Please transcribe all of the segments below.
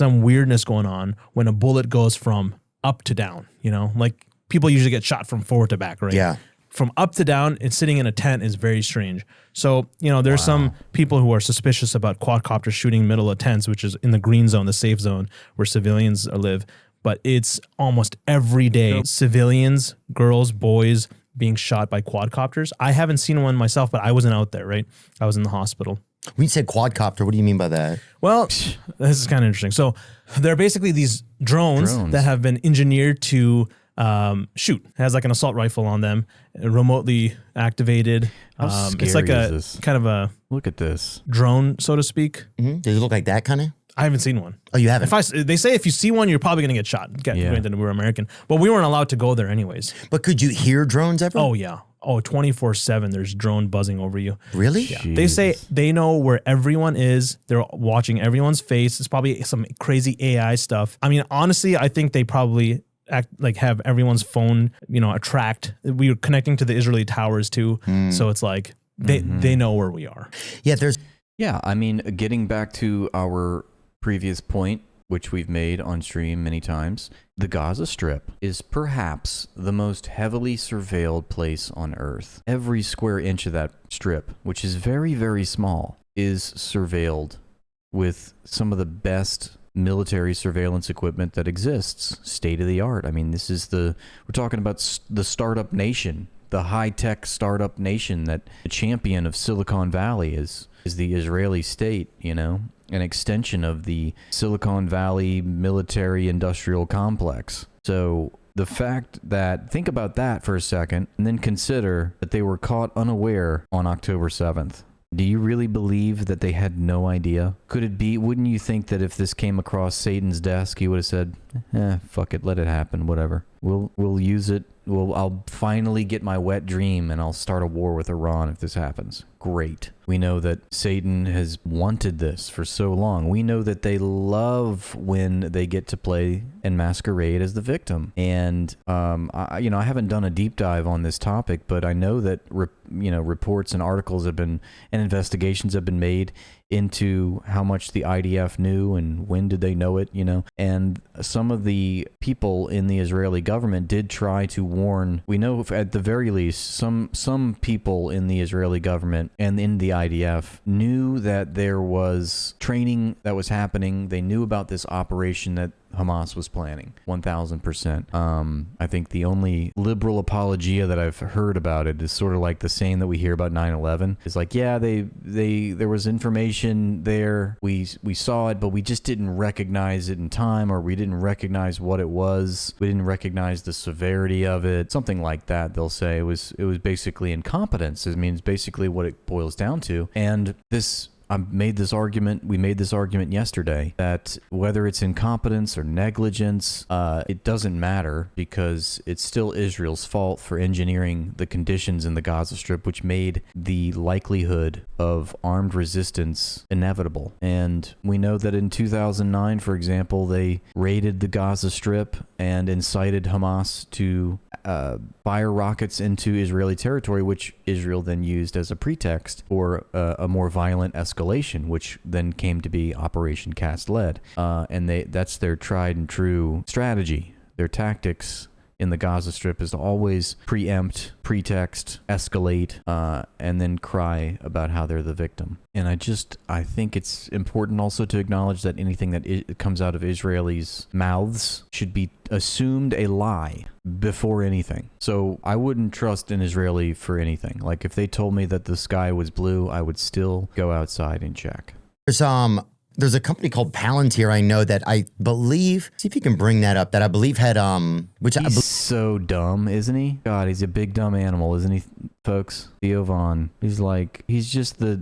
some weirdness going on when a bullet goes from up to down, you know, like people usually get shot from forward to back, right? Yeah. From up to down and sitting in a tent is very strange. So, you know, there's some people who are suspicious about quadcopters shooting middle of tents, which is in the green zone, the safe zone where civilians live. But it's almost every day, civilians, girls, boys being shot by quadcopters. I haven't seen one myself, but I wasn't out there, right? I was in the hospital. When you said quadcopter, what do you mean by that? Well, this is kind of interesting. So they're basically these drones that have been engineered to shoot. It has like an assault rifle on them, remotely activated. It's like a kind of a look at this drone, so to speak. Mm-hmm. Does it look like that kind of? I haven't seen one. Oh, you haven't? They say if you see one, you're probably going to get shot. Granted, we're American, but we weren't allowed to go there anyways. But could you hear drones ever? Oh yeah. Oh, 24/7. There's drone buzzing over you. Really? Yeah. They say they know where everyone is. They're watching everyone's face. It's probably some crazy AI stuff. I mean, honestly, I think they probably have everyone's phone, you know, tracked. We were connecting to the Israeli towers too. So it's like they know where we are. Yeah, I mean, getting back to our previous point, which we've made on stream many times, the Gaza Strip is perhaps the most heavily surveilled place on Earth. Every square inch of that strip, which is very, very small, is surveilled with some of the best military surveillance equipment that exists, state of the art. I mean, we're talking about the startup nation, the high-tech startup nation that the champion of Silicon Valley is the Israeli state, you know, an extension of the Silicon Valley military industrial complex. So the fact that, think about that for a second, and then consider that they were caught unaware on October 7th. Do you really believe that they had no idea? Could it be, wouldn't you think that if this came across Satan's desk, he would have said, fuck it, let it happen, whatever. We'll use it. I'll finally get my wet dream and I'll start a war with Iran if this happens. Great. We know that Satan has wanted this for so long. We know that they love when they get to play and masquerade as the victim. And, I haven't done a deep dive on this topic, but I know that, reports and articles have been, and investigations have been made into how much the IDF knew and when did they know it, you know. And some of the people in the Israeli government did try to warn. We know at the very least some people in the Israeli government and in the IDF knew that there was training that was happening. They knew about this operation that Hamas was planning, 1,000%. I think the only liberal apologia that I've heard about it is sort of like the saying that we hear about 9/11. It's like, yeah, there was information there. We saw it, but we just didn't recognize it in time, or we didn't recognize what it was. We didn't recognize the severity of it. Something like that. They'll say it was basically incompetence. It means basically what it boils down to. And we made this argument yesterday that whether it's incompetence or negligence, it doesn't matter because it's still Israel's fault for engineering the conditions in the Gaza Strip, which made the likelihood of armed resistance inevitable. And we know that in 2009, for example, they raided the Gaza Strip and incited Hamas to fire rockets into Israeli territory, which Israel then used as a pretext for a more violent escalation, which then came to be Operation Cast Lead. And that's their tried and true strategy. Their tactics in the Gaza Strip is to always preempt, pretext, escalate, and then cry about how they're the victim. And I think it's important also to acknowledge that anything that comes out of Israelis' mouths should be assumed a lie before anything. So I wouldn't trust an Israeli for anything. Like if they told me that the sky was blue, I would still go outside and check. There's a company called Palantir, I know, that I believe, see if you can bring that up, that I believe had, he's so dumb, isn't he? God, he's a big dumb animal, isn't he, folks? Theo Von. He's just the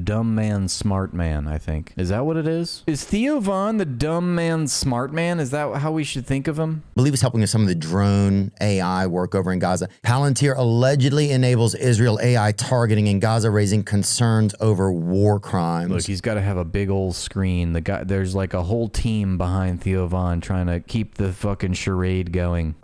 dumb man, smart man, I think. Is that what it is? Is Theo Von the dumb man, smart man? Is that how we should think of him? I believe he's helping with some of the drone AI work over in Gaza. Palantir allegedly enables Israel AI targeting in Gaza, raising concerns over war crimes. Look, he's got to have a big old screen. There's like a whole team behind Theo Von trying to keep the fucking charade going.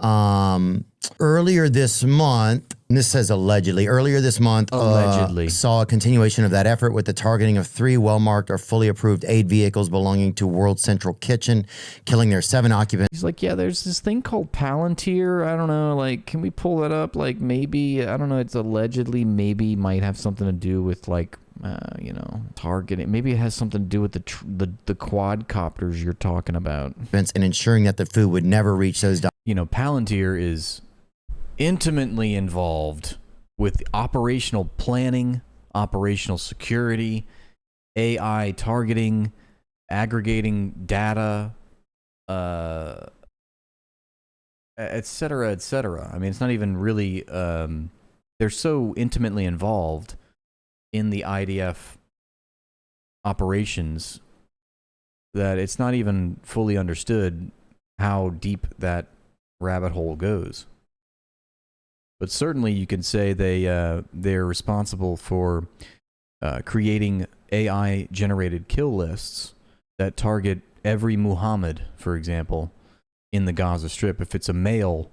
Earlier this month, And this says allegedly. Earlier this month, Allegedly. saw a continuation of that effort with the targeting of 3 well-marked or fully approved aid vehicles belonging to World Central Kitchen, killing their 7 occupants. He's like, yeah, there's this thing called Palantir. I don't know, like, can we pull that up? Like, maybe, I don't know, it's allegedly maybe might have something to do with, like, you know, targeting. Maybe it has something to do with the quadcopters you're talking about. And ensuring that the food would never reach those. You know, Palantir is intimately involved with operational planning, operational security, AI targeting, aggregating data, et cetera, et cetera. I mean, it's not even really, they're so intimately involved in the IDF operations that it's not even fully understood how deep that rabbit hole goes. But certainly you can say they're responsible for creating AI-generated kill lists that target every Muhammad, for example, in the Gaza Strip. If it's a male,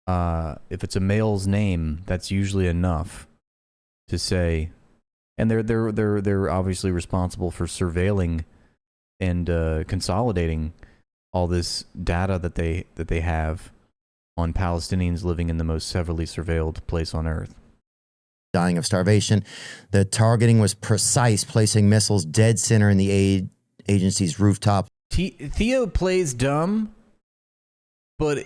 if it's a male's name, that's usually enough to say. And they're obviously responsible for surveilling and consolidating all this data that they have on Palestinians living in the most heavily surveilled place on earth. Dying of starvation. The targeting was precise, placing missiles dead center in the aid agency's rooftop. Theo plays dumb, but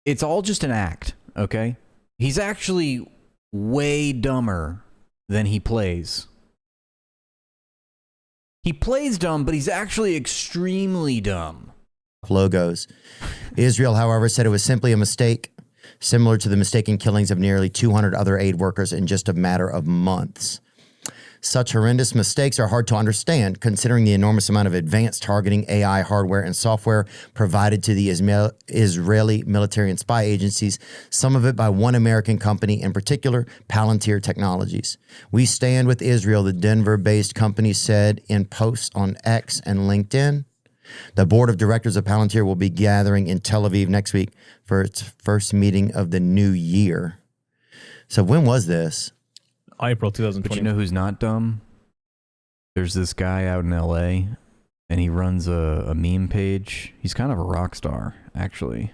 it's all just an act, okay? He's actually way dumber than he plays. He plays dumb, but he's actually extremely dumb. Logos. Israel, however, said it was simply a mistake, similar to the mistaken killings of nearly 200 other aid workers in just a matter of months. Such horrendous mistakes are hard to understand, considering the enormous amount of advanced targeting AI hardware and software provided to the Israeli military and spy agencies, some of it by one American company in particular, Palantir Technologies. We stand with Israel, the Denver-based company said in posts on X and LinkedIn. The board of directors of Palantir will be gathering in Tel Aviv next week for its first meeting of the new year. So when was this? April 2020. But you know who's not dumb? There's this guy out in LA, and he runs a meme page. He's kind of a rock star, actually.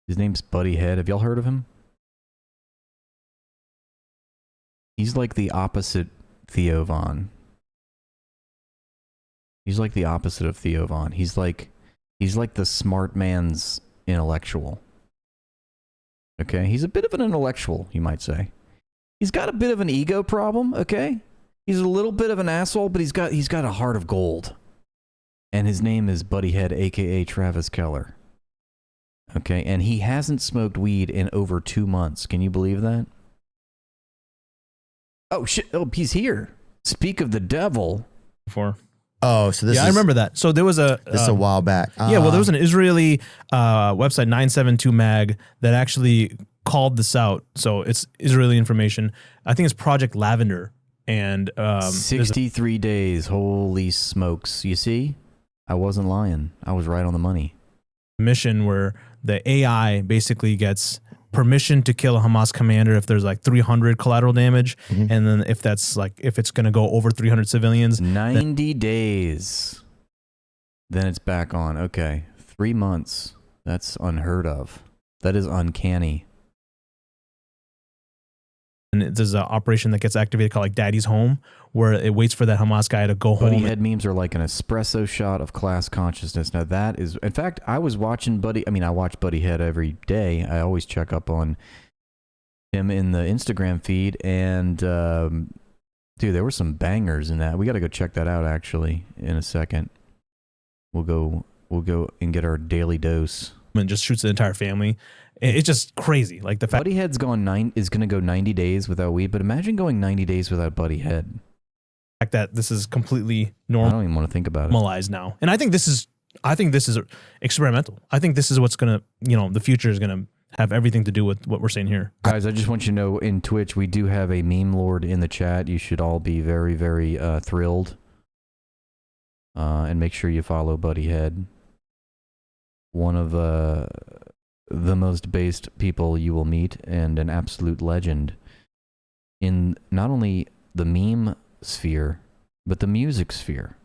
His name's Buddy Head. Have y'all heard of him? He's like the opposite Theo Von. He's like the opposite of Theo Von. He's like the smart man's intellectual. Okay? He's a bit of an intellectual, you might say. He's got a bit of an ego problem, okay? He's a little bit of an asshole, but he's got a heart of gold. And his name is Buddy Head, aka Travis Keller. Okay? And he hasn't smoked weed in over 2 months. Can you believe that? Oh shit, oh, he's here. Speak of the devil. Before. Oh, so this is... I remember that. So there was a... This is a while back. Yeah, well, there was an Israeli website, 972 Mag, that actually called this out. So it's Israeli information. I think it's Project Lavender. And 63 days. Holy smokes. You see? I wasn't lying. I was right on the money. Mission where the AI basically gets permission to kill a Hamas commander if there's like 300 collateral damage. Mm-hmm. And then if it's going to go over 300 civilians. 90 days. Then it's back on. Okay. 3 months. That's unheard of. That is uncanny. And there's an operation that gets activated called like Daddy's Home, where it waits for that Hamas guy to go home. Buddy Head memes are like an espresso shot of class consciousness. Now that is, in fact, I was watching I watch Buddy Head every day. I always check up on him in the Instagram feed, and dude, there were some bangers in that. We got to go check that out actually in a second. We'll go and get our daily dose. And just shoots the entire family. It's just crazy. Like the fact Buddy Head's is going to go 90 days without weed, but imagine going 90 days without Buddy Head. That this is completely normal. I don't even want to think about it. Normalized now. And I think this is experimental. I think this is what's going to, the future is going to have everything to do with what we're saying here. Guys, I just want you to know in Twitch, we do have a meme lord in the chat. You should all be very, very thrilled. And make sure you follow Buddy Head. One of the most based people you will meet and an absolute legend in not only the meme sphere, but the music sphere.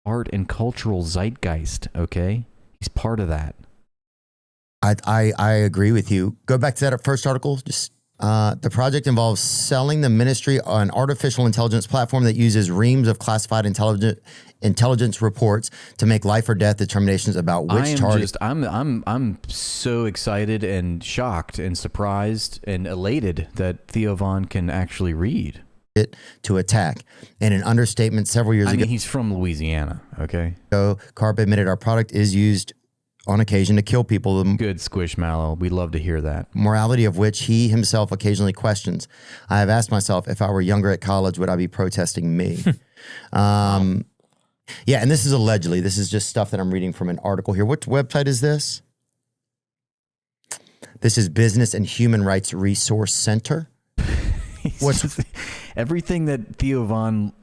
Art and cultural zeitgeist, okay? He's part of that. I agree with you. Go back to that first article. Just the project involves selling the ministry an artificial intelligence platform that uses reams of classified intelligence reports to make life or death determinations about which target. I'm so excited and shocked and surprised and elated that Theo Von can actually read. To attack. In an understatement several years ago, he's from Louisiana, okay? Carp admitted our product is used on occasion to kill people. Good Squishmallow. We love to hear that. Morality of which he himself occasionally questions. I have asked myself, if I were younger at college, would I be protesting me? Yeah, and this is allegedly. This is just stuff that I'm reading from an article here. What website is this? This is Business and Human Rights Resource Center. What's everything that Theo Von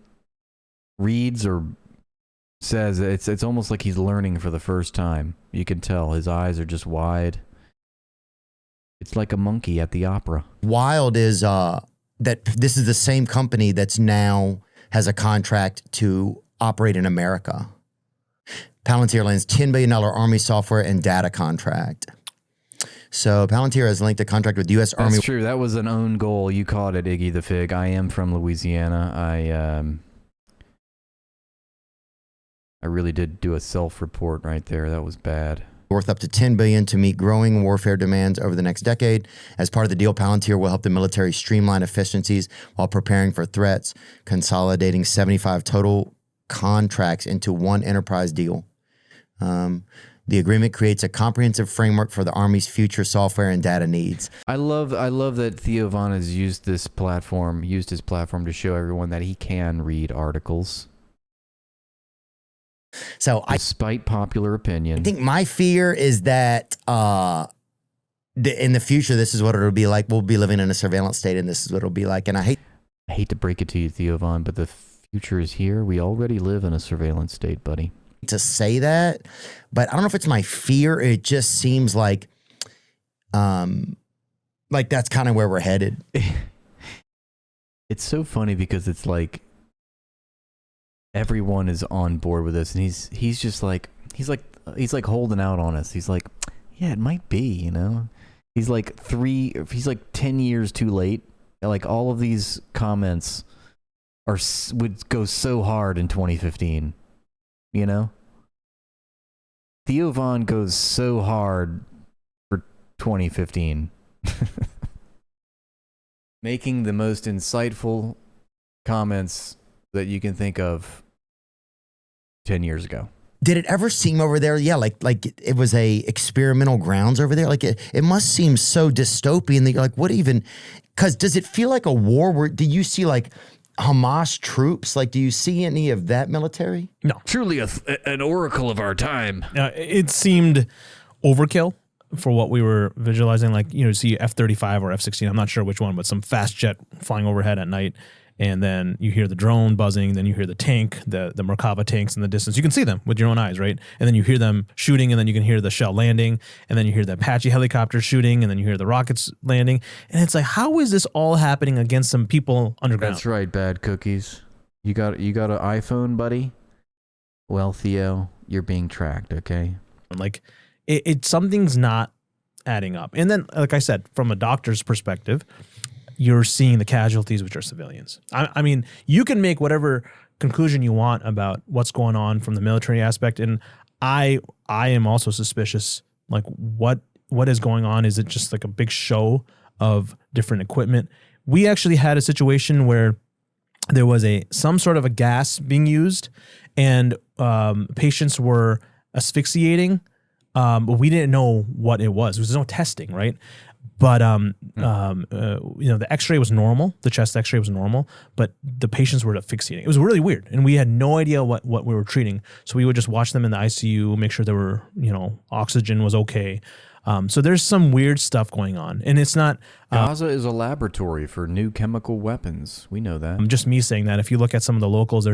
reads or says, it's almost like he's learning for the first time. You can tell his eyes are just wide. It's like a monkey at the opera. Wild is that this is the same company that's now has a contract to operate in America. Palantir lands $10 billion Army software and data contract. So Palantir has linked a contract with U.S. Army. That's true. That was an own goal. You caught it, Iggy the Fig. I am from Louisiana. I really did do a self-report right there. That was bad. Worth up to $10 billion to meet growing warfare demands over the next decade. As part of the deal, Palantir will help the military streamline efficiencies while preparing for threats, consolidating 75 total contracts into one enterprise deal. The agreement creates a comprehensive framework for the Army's future software and data needs. I love that Theo Von has used his platform to show everyone that he can read articles. So despite popular opinion, I think my fear is that in the future, this is what it'll be like. We'll be living in a surveillance state, and this is what it'll be like. And I hate to break it to you, Theo Von, but the future is here. We already live in a surveillance state, buddy. To say that, but I don't know if it's my fear. It just seems like that's kind of where we're headed. It's so funny because it's like everyone is on board with this, and he's just like he's like holding out on us. He's like, yeah, it might be, you know. He's like 10 years too late. Like all of these comments would go so hard in 2015. You know? Theo Von goes so hard for 2015. Making the most insightful comments that you can think of 10 years ago. Did it ever seem over there? Yeah, like it was a experimental grounds over there. Like it must seem so dystopian that you're like, what even? Because does it feel like a war? Where do you see like Hamas troops? Like, do you see any of that military? No. Truly an oracle of our time. It seemed overkill for what we were visualizing. Like, you know, see F-35 or F-16. I'm not sure which one, but some fast jet flying overhead at night. And then you hear the drone buzzing. Then you hear the tank, the Merkava tanks in the distance. You can see them with your own eyes, right? And then you hear them shooting, and then you can hear the shell landing. And then you hear the Apache helicopter shooting, and then you hear the rockets landing. And it's like, how is this all happening against some people underground? That's right, bad cookies. You got an iPhone, buddy? Well, Theo, you're being tracked, okay? Like, something's not adding up. And then, like I said, from a doctor's perspective, you're seeing the casualties, which are civilians. I mean, you can make whatever conclusion you want about what's going on from the military aspect, and I am also suspicious. Like, what is going on? Is it just like a big show of different equipment? We actually had a situation where there was some sort of a gas being used, and patients were asphyxiating, but we didn't know what it was. There was no testing, right? But the X-ray was normal. The chest X-ray was normal, but the patients were asphyxiating. It was really weird, and we had no idea what we were treating. So we would just watch them in the ICU, make sure there were, oxygen was okay. So there's some weird stuff going on, and it's not. Gaza is a laboratory for new chemical weapons. We know that. Just me saying that. If you look at some of the locals,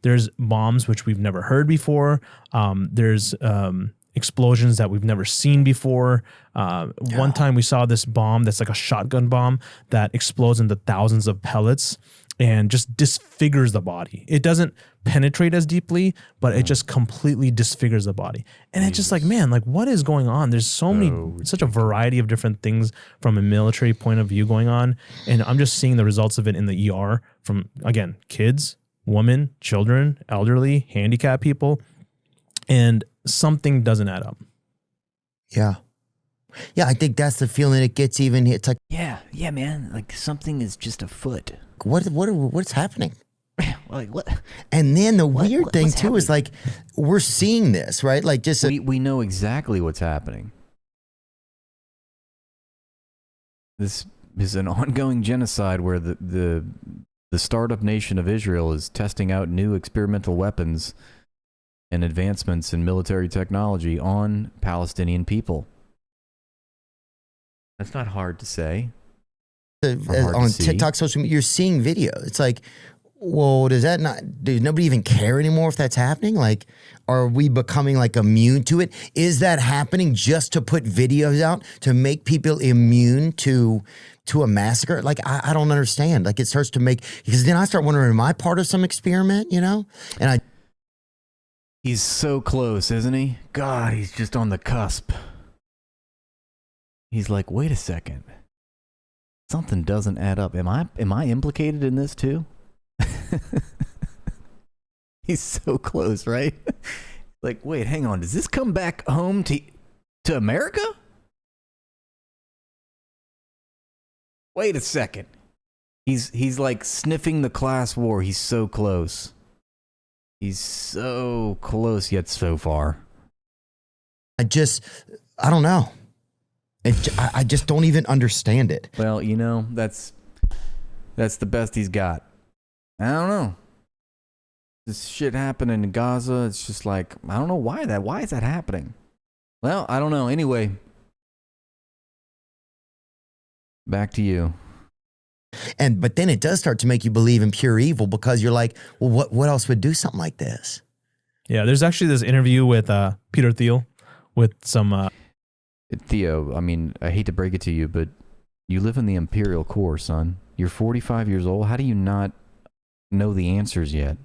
there's bombs which we've never heard before. explosions that we've never seen before. One time we saw this bomb that's like a shotgun bomb that explodes into thousands of pellets and just disfigures the body. It doesn't penetrate as deeply, but it just completely disfigures the body. And it's just like, man, like what is going on? There's such a variety of different things from a military point of view going on. And I'm just seeing the results of it in the ER from, again, kids, women, children, elderly, handicapped people. And something doesn't add up. Yeah. Yeah, I think that's the feeling it gets even. It's like, yeah, man. Like something is just afoot. What's happening? Like what? And then the weird thing too is like we're seeing this, right? Like just we know exactly what's happening. This is an ongoing genocide where the startup nation of Israel is testing out new experimental weapons and advancements in military technology on Palestinian people. That's not hard to say. On TikTok, social media, you're seeing video. It's like, well, does nobody even care anymore if that's happening? Like, are we becoming like immune to it? Is that happening just to put videos out to make people immune to a massacre? Like, I don't understand. Like, it starts to make, because then I start wondering, am I part of some experiment, you know? And he's so close, isn't he? God, he's just on the cusp. He's like, wait a second. Something doesn't add up. Am I implicated in this too? He's so close, right? Like, wait, hang on. Does this come back home to America? Wait a second. He's like sniffing the class war. He's so close. He's so close yet so far. I don't know. I just don't even understand it. Well, you know, that's the best he's got. I don't know. This shit happening in Gaza, it's just like, I don't know why is that happening? Well, I don't know. Anyway, back to you. But then it does start to make you believe in pure evil because you're like, well, what else would do something like this? Yeah, there's actually this interview with Peter Thiel with some... Theo, I mean, I hate to break it to you, but you live in the Imperial Core, son. You're 45 years old. How do you not know the answers yet?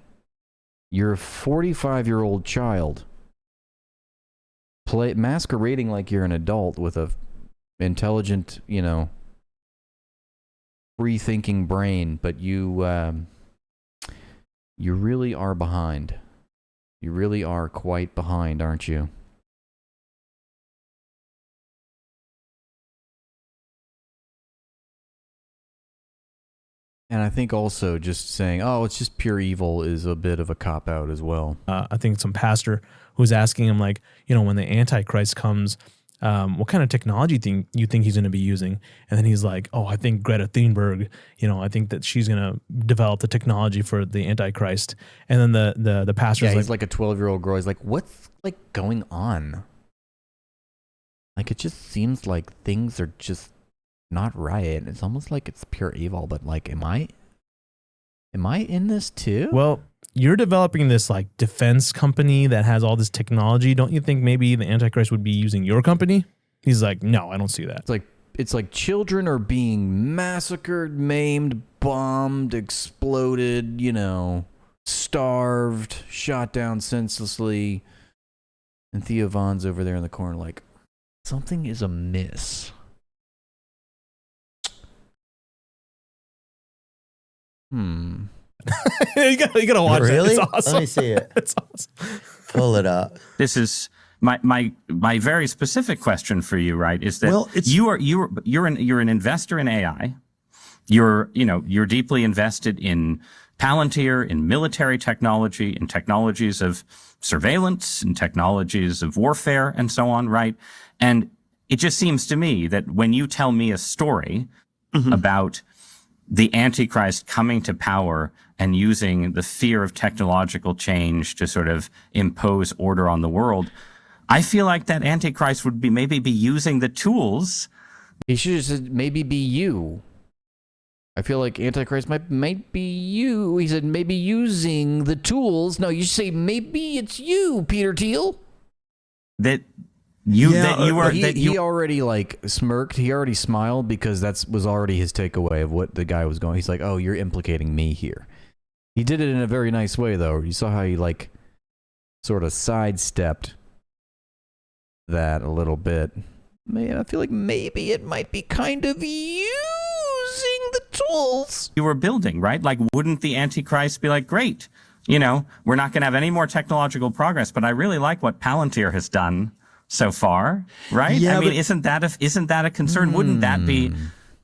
You're a 45-year-old child masquerading like you're an adult with a intelligent, you know, free-thinking brain, but you really are behind. You really are quite behind, aren't you? And I think also just saying, oh, it's just pure evil is a bit of a cop-out as well. I think some pastor who's asking him, like, you know, when the Antichrist comes, what kind of technology you think he's going to be using? And then he's like, oh, I think Greta Thunberg, you know, I think that she's going to develop the technology for the Antichrist. And then the pastor's he's like a 12-year-old girl. He's like, what's like going on? Like, it just seems like things are just not right. It's almost like it's pure evil, but like, am I in this too? Well, you're developing this like defense company that has all this technology. Don't you think maybe the Antichrist would be using your company? He's like, no, I don't see that. It's like children are being massacred, maimed, bombed, exploded, you know, starved, shot down senselessly. And Theo Von's over there in the corner like, something is amiss. you gotta watch really? it. It's awesome. Let me see it. It's awesome. Pull it up. This is my very specific question for you, right? Is that you're an investor in AI. You're deeply invested in Palantir, in military technology, in technologies of surveillance, in technologies of warfare, and so on, right? And it just seems to me that when you tell me a story about the Antichrist coming to power and using the fear of technological change to sort of impose order on the world, I feel like that Antichrist would maybe be using the tools. He should have said maybe be you. I feel like Antichrist might be you. He said maybe using the tools. No, you say maybe it's you, Peter Thiel. that you are he already like smirked. He already smiled because was already his takeaway of what the guy was going. He's like, "Oh, you're implicating me here." He did it in a very nice way, though. You saw how he like sort of sidestepped that a little bit. Man, I feel like maybe it might be kind of using the tools you were building, right? Like, wouldn't the Antichrist be like, great, we're not going to have any more technological progress, but I really like what Palantir has done so far, right? Yeah, I mean, isn't that a concern? Wouldn't that be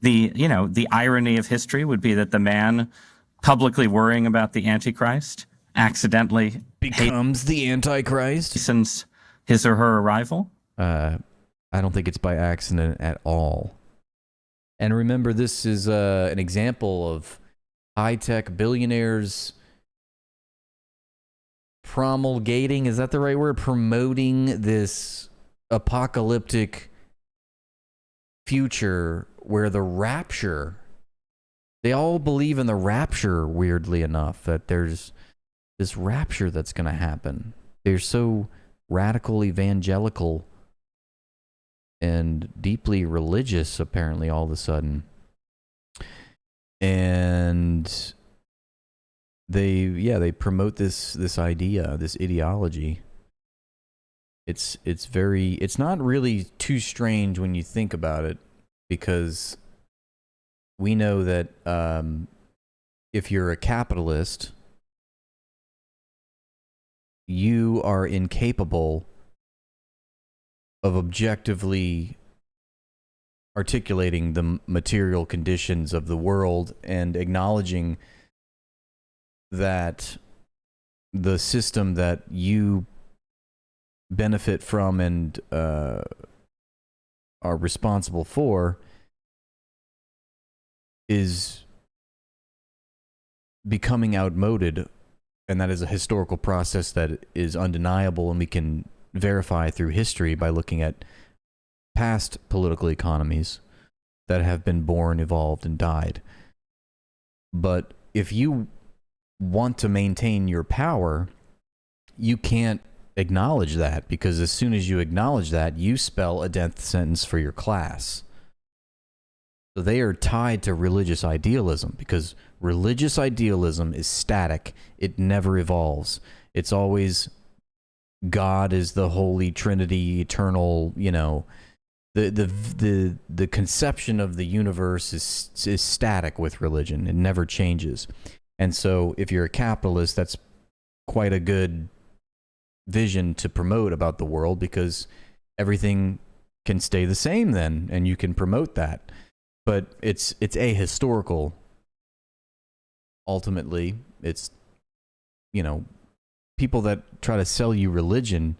the irony of history would be that the man publicly worrying about the Antichrist accidentally becomes the Antichrist since his or her arrival? I don't think it's by accident at all. And remember, this is an example of high-tech billionaires promulgating, is that the right word? Promoting this apocalyptic future where the rapture, they all believe in the rapture, weirdly enough, that there's this rapture that's going to happen. They're so radical evangelical and deeply religious, apparently, all of a sudden. And they promote this idea, this ideology. It's not really too strange when you think about it, because we know that if you're a capitalist, you are incapable of objectively articulating the material conditions of the world and acknowledging that the system that you benefit from and are responsible for is becoming outmoded, and that is a historical process that is undeniable, and we can verify through history by looking at past political economies that have been born, evolved, and died. But if you want to maintain your power, you can't acknowledge that, because as soon as you acknowledge that, you spell a death sentence for your class. So they are tied to religious idealism, because religious idealism is static. It never evolves. It's always God is the Holy Trinity, eternal, the conception of the universe is static with religion. It never changes. And so if you're a capitalist, that's quite a good vision to promote about the world, because everything can stay the same then, and you can promote that. But it's ahistorical. Ultimately, it's, people that try to sell you religion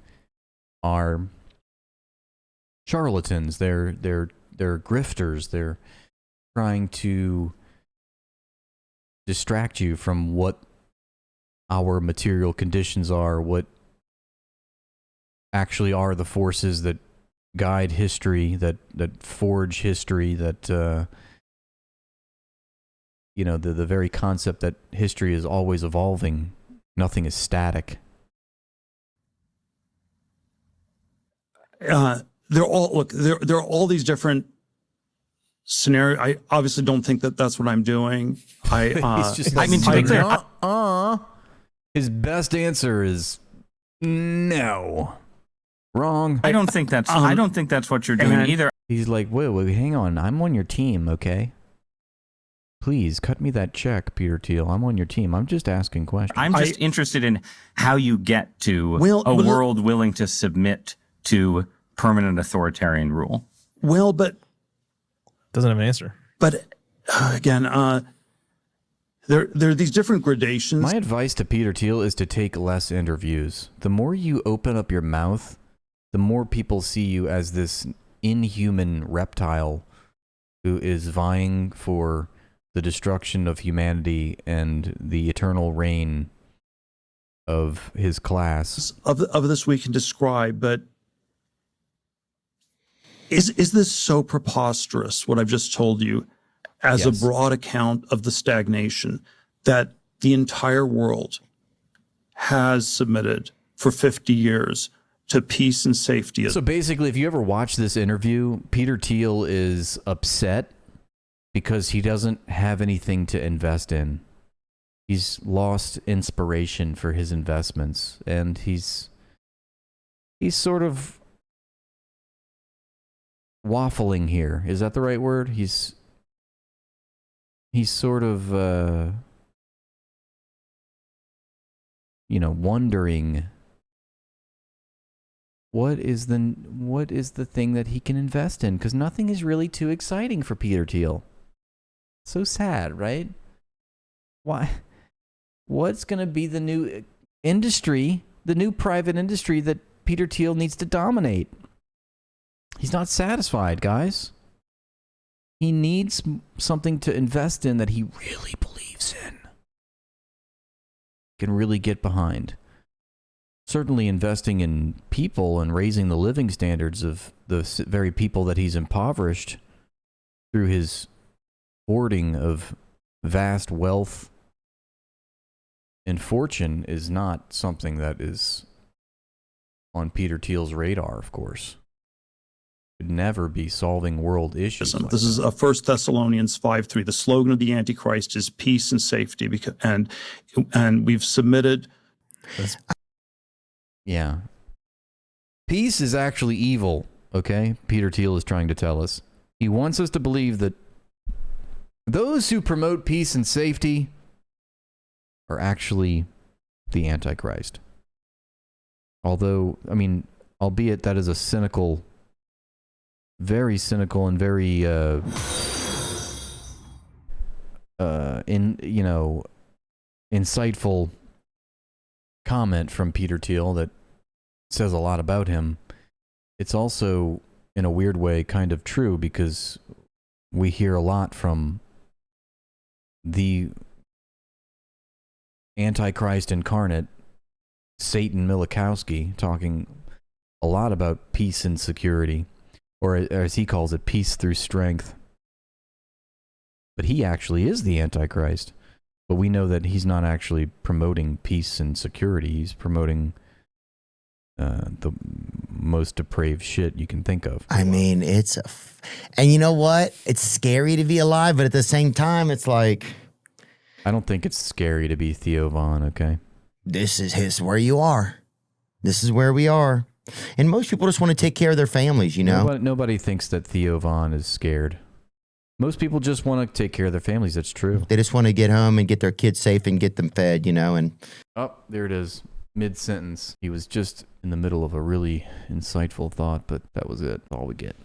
are charlatans. They're grifters. They're trying to distract you from what our material conditions are, what actually are the forces that guide history, that forge history, that the very concept that history is always evolving. Nothing is static. There are all these different scenarios. I obviously don't think that that's what I'm doing. He's just like, his best answer is no. Wrong. I don't think that's what you're doing either. He's like, wait, hang on. I'm on your team, okay? Please cut me that check, Peter Thiel. I'm on your team. I'm just asking questions. I'm just interested in how you get to a world willing to submit to permanent authoritarian rule. Well, but doesn't have an answer. But again, there are these different gradations. My advice to Peter Thiel is to take less interviews. The more you open up your mouth, the more people see you as this inhuman reptile who is vying for the destruction of humanity and the eternal reign of his class. Of this we can describe, but is this so preposterous, what I've just told you, as Yes. a broad account of the stagnation that the entire world has submitted for 50 years to peace and safety. So basically, if you ever watch this interview, Peter Thiel is upset because he doesn't have anything to invest in. He's lost inspiration for his investments, and he's sort of waffling here. Is that the right word? He's sort of wondering what is the thing that he can invest in, because nothing is really too exciting for Peter Thiel. So sad, right? Why? What's going to be the new industry, the new private industry that Peter Thiel needs to dominate? He's not satisfied, guys. He needs something to invest in that he really believes in, can really get behind. Certainly investing in people and raising the living standards of the very people that he's impoverished through his hoarding of vast wealth and fortune is not something that is on Peter Thiel's radar, of course. Could never be solving world issues. This is 1 Thessalonians 5:3. The slogan of the Antichrist is peace and safety, and we've submitted. Yeah. Peace is actually evil, okay? Peter Thiel is trying to tell us. He wants us to believe that those who promote peace and safety are actually the Antichrist. Although, albeit that is a cynical, very cynical and very, insightful comment from Peter Thiel that says a lot about him. It's also, in a weird way, kind of true, because we hear a lot from the Antichrist incarnate, Satan Milikowski, talking a lot about peace and security, or as he calls it, peace through strength. But he actually is the Antichrist. But we know that he's not actually promoting peace and security. He's promoting the most depraved shit you can think of. I mean, and you know what? It's scary to be alive, but at the same time, it's like, I don't think it's scary to be Theo Von, okay? this is where you are. This is where we are. And most people just want to take care of their families, you know? Nobody thinks that Theo Von is scared. Most people just want to take care of their families. That's true. They just want to get home and get their kids safe and get them fed, you know? And oh, there it is. Mid-sentence. He was just in the middle of a really insightful thought, but that was it. All we get.